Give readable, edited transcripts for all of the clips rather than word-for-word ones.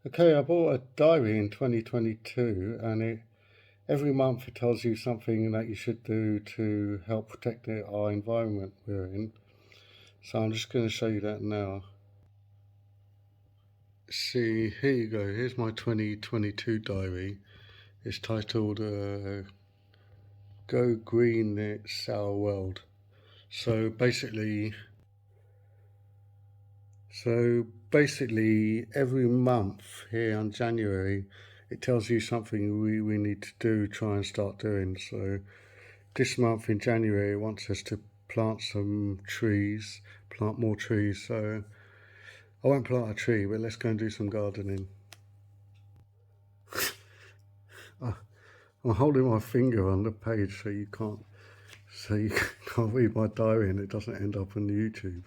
Okay, I bought a diary in 2022, and every month it tells you something that you should do to help protect our environment we're in. So I'm just going to show you that now. See, here you go. Here's my 2022 diary. It's titled "Go Green, It's Our World." So basically, every month here on January, it tells you something we need to do, try and start doing. So this month in January, it wants us to plant some trees, plant more trees. So I won't plant a tree, but let's go and do some gardening. I'm holding my finger on the page so you can't read my diary and it doesn't end up on YouTube.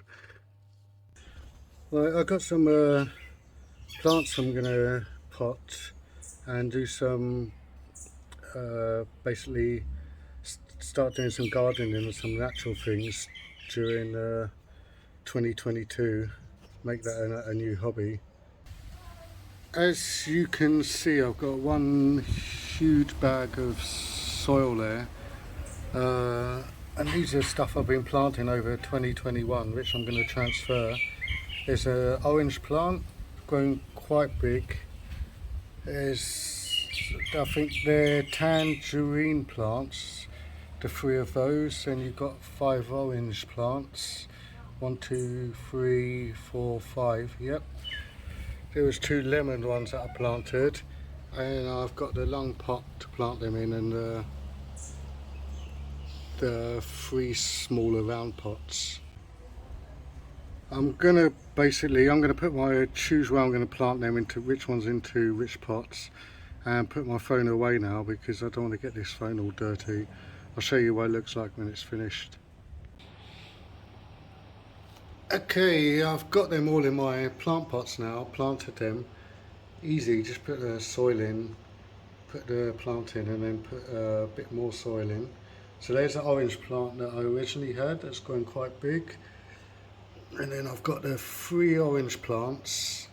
Well, I've got some plants I'm gonna pot and do some basically start doing some gardening and some natural things during 2022. Make that a new hobby. As you can see, I've got one huge bag of soil there, and these are stuff I've been planting over 2021, which I'm going to transfer. There's an orange plant growing quite big. I think they're tangerine plants, the three of those, and you've got 5 orange plants. 1, 2, 3, 4, 5. Yep. There was 2 lemon ones that I planted, and I've got the long pot to plant them in, and the 3 smaller round pots. I'm gonna choose where I'm gonna plant them, into which ones into which pots, and put my phone away now because I don't want to get this phone all dirty. I'll show you what it looks like when it's finished. Okay, I've got them all in my plant pots now. I've planted them. Easy, just put the soil in, put the plant in, and then put a bit more soil in. So there's the orange plant that I originally had that's grown quite big. And then I've got the 3 orange plants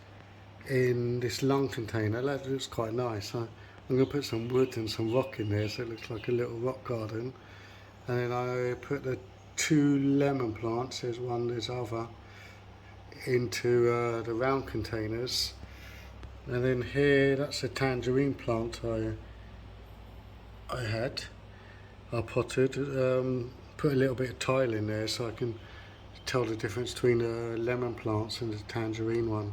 in this long container. That looks quite nice. I'm going to put some wood and some rock in there so it looks like a little rock garden. And then I put the 2 lemon plants, there's one, there's other, into the round containers. And then here, that's a tangerine plant I had. I potted, put a little bit of tile in there so I can tell the difference between the lemon plants and the tangerine one.